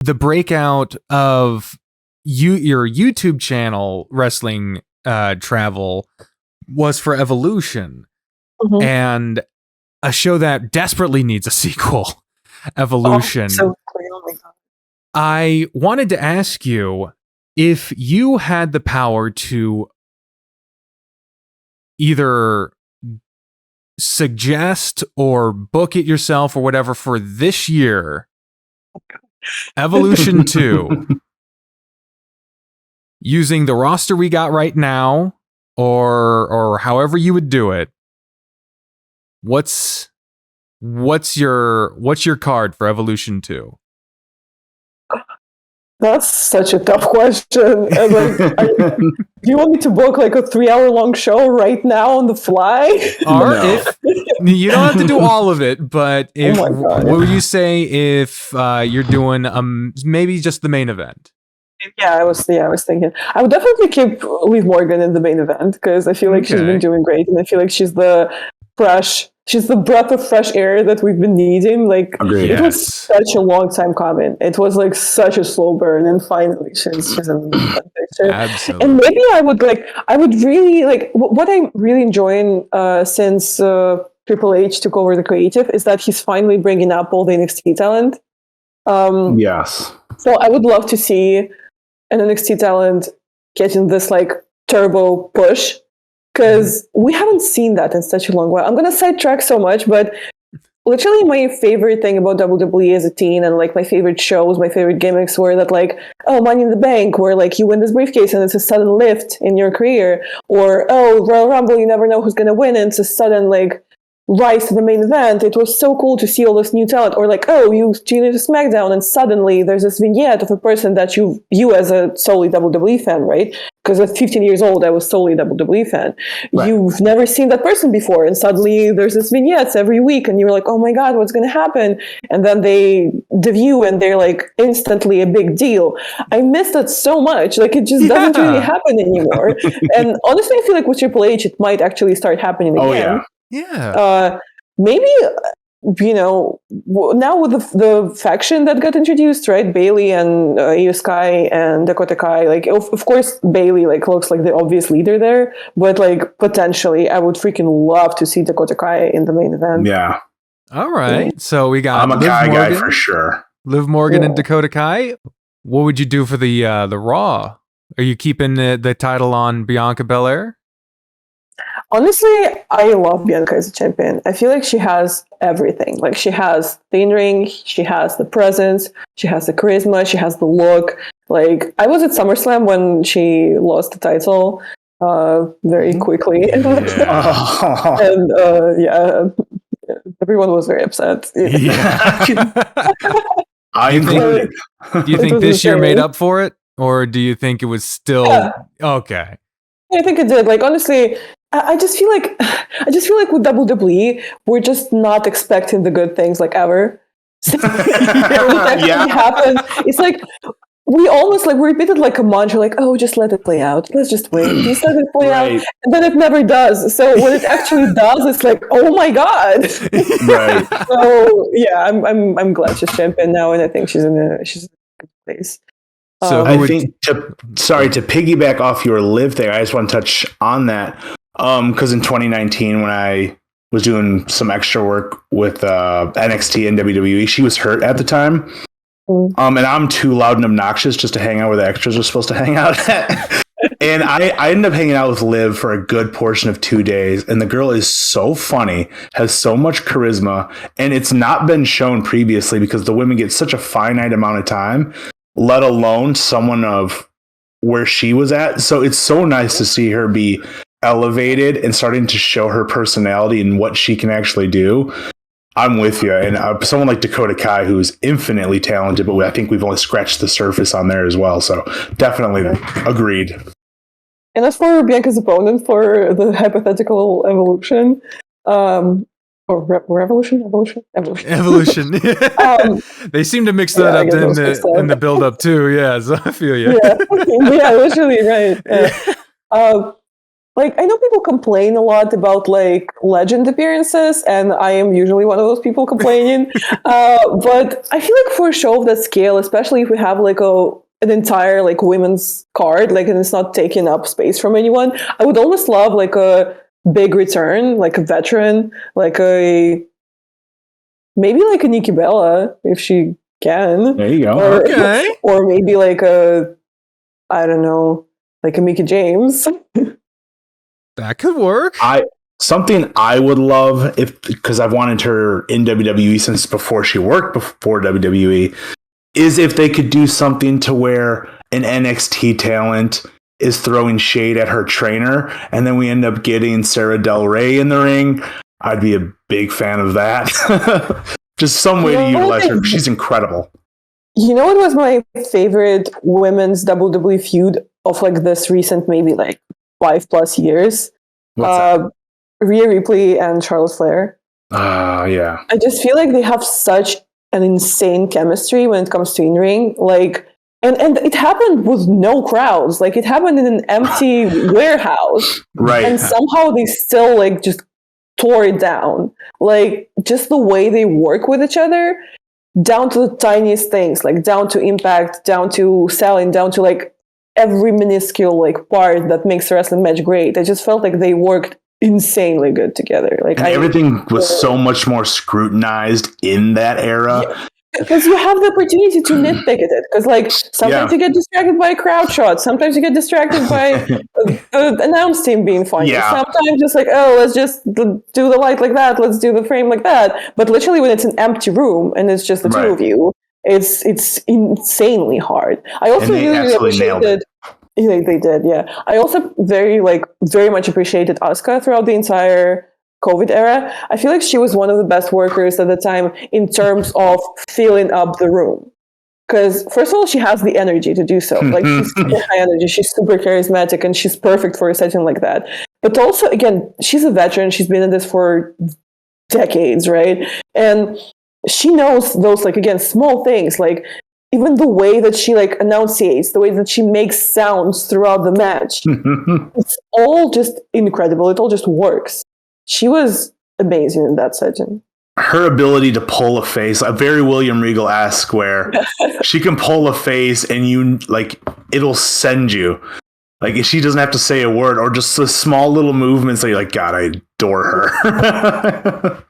the breakout of your YouTube channel wrestling travel was for Evolution, and a show that desperately needs a sequel, Evolution. Oh my God. I wanted to ask you if you had the power to either suggest or book it yourself or whatever for this year, Evolution 2, using the roster we got right now, or however you would do it, what's your card for Evolution 2? That's such a tough question. And do you want me to book like a 3-hour-long show right now on the fly? Or if you don't have to do all of it, but if what would you say if you're doing maybe just the main event? Yeah, I was thinking I would definitely keep Liv Morgan in the main event because I feel like she's been doing great, and I feel like she's the breath of fresh air that we've been needing. Like, it was such a long time coming. It was like such a slow burn, and finally she's in the picture. Absolutely. And maybe I would really like what I'm really enjoying since Triple H took over the creative is that he's finally bringing up all the NXT talent. Yes. So I would love to see an NXT talent getting this like turbo push, because we haven't seen that in such a long while. I'm going to sidetrack so much, but literally my favorite thing about WWE as a teen, and like my favorite shows, my favorite gimmicks were that like, oh, Money in the Bank, where like you win this briefcase and it's a sudden lift in your career, or oh, Royal Rumble, you never know who's going to win, and it's a sudden like rise to the main event. It was so cool to see all this new talent. Or like, oh, you tune into SmackDown and suddenly there's this vignette of a person that you as a solely WWE fan, right? Because at 15 years old, I was solely a WWE fan. Right. You've never seen that person before, and suddenly there's this vignettes every week, and you're like, oh my God, what's going to happen? And then they debut, and they're like instantly a big deal. I miss that so much. Like, it just doesn't really happen anymore. And honestly, I feel like with Triple H, it might actually start happening again. Oh, yeah. Yeah. Maybe, you know, now with the faction that got introduced, right? Bayley and Io Sky and Dakota Kai. Like, of course, Bayley like looks like the obvious leader there, but like potentially, I would freaking love to see Dakota Kai in the main event. Yeah. All right. So we got. I'm a Liv Kai Morgan, guy for sure. Liv Morgan and Dakota Kai. What would you do for the Raw? Are you keeping the title on Bianca Belair? Honestly, I love Bianca as a champion. I feel like she has everything. Like, she has the in-ring, she has the presence, she has the charisma, she has the look. Like, I was at SummerSlam when she lost the title very quickly. And everyone was very upset. Yeah. I included. Do you think this year made up for it? Or do you think it was still okay? I think it did. Like, honestly, I just feel like with WWE, we're just not expecting the good things like ever. So when it actually happens, it's like we almost like we repeated like a mantra, like, oh, just let it play out. Let's just wait. Just let it play out, and then it never does. So when it actually does, it's like, oh my God. Right. So yeah, I'm glad she's champion now, and I think she's in a good place. So I think to piggyback off your Liv thing, I just want to touch on that. Because in 2019, when I was doing some extra work with NXT and WWE, she was hurt at the time. And I'm too loud and obnoxious just to hang out where the extras are supposed to hang out at. And I ended up hanging out with Liv for a good portion of 2 days. And the girl is so funny, has so much charisma. And it's not been shown previously because the women get such a finite amount of time, let alone someone of where she was at. So it's so nice to see her be elevated and starting to show her personality and what she can actually do. I'm with you. And someone like Dakota Kai, who's infinitely talented, but I think we've only scratched the surface on there as well. So definitely agreed. And as for Bianca's opponent for the hypothetical Evolution, or Revolution. They seem to mix that up in the build up too. Yeah, so I feel you. Yeah, literally, right. like, I know people complain a lot about like legend appearances, and I am usually one of those people complaining. But I feel like for a show of that scale, especially if we have like an entire like women's card, like, and it's not taking up space from anyone, I would almost love like a big return, like a veteran, like maybe like a Nikki Bella if she can. There you go. Okay. Or maybe like I don't know, like a Mickie James. That could work. Something I would love, because I've wanted her in WWE since before she worked before WWE, is if they could do something to where an NXT talent is throwing shade at her trainer, and then we end up getting Sarah Del Rey in the ring. I'd be a big fan of that. Just some way to utilize her. She's incredible. You know what was my favorite women's WWE feud of like this recent, maybe like 5+ years? What's that? Rhea Ripley and Charlotte Flair. Yeah. I just feel like they have such an insane chemistry when it comes to in-ring. Like, and it happened with no crowds. Like, it happened in an empty warehouse. Right. And somehow they still like just tore it down. Like, just the way they work with each other, down to the tiniest things, like down to impact, down to selling, down to like every minuscule like part that makes a wrestling match great. I just felt like they worked insanely good together. Like, and everything was so much more scrutinized in that era. Yeah. Because you have the opportunity to nitpick at it. Because like sometimes you get distracted by a crowd shot. Sometimes you get distracted by the announce team being funny. Yeah. Sometimes just like, oh, let's just do the light like that. Let's do the frame like that. But literally, when it's an empty room and it's just the two of you, it's insanely hard. I also really appreciated. They did, yeah. I also very much appreciated Asuka throughout the entire COVID era. I feel like she was one of the best workers at the time in terms of filling up the room. Because first of all, she has the energy to do so. Like, she's super high energy, she's super charismatic, and she's perfect for a setting like that. But also, again, she's a veteran. She's been in this for decades, right? And she knows those, like, again, small things, like even the way that she like enunciates, the way that she makes sounds throughout the match. It's all just incredible. It all just works. She was amazing in that setting. Her ability to pull a face, a very William Regal-esque, where she can pull a face and you like it'll send you. Like, she doesn't have to say a word, or just the small little movements that you're like, God, I adore her.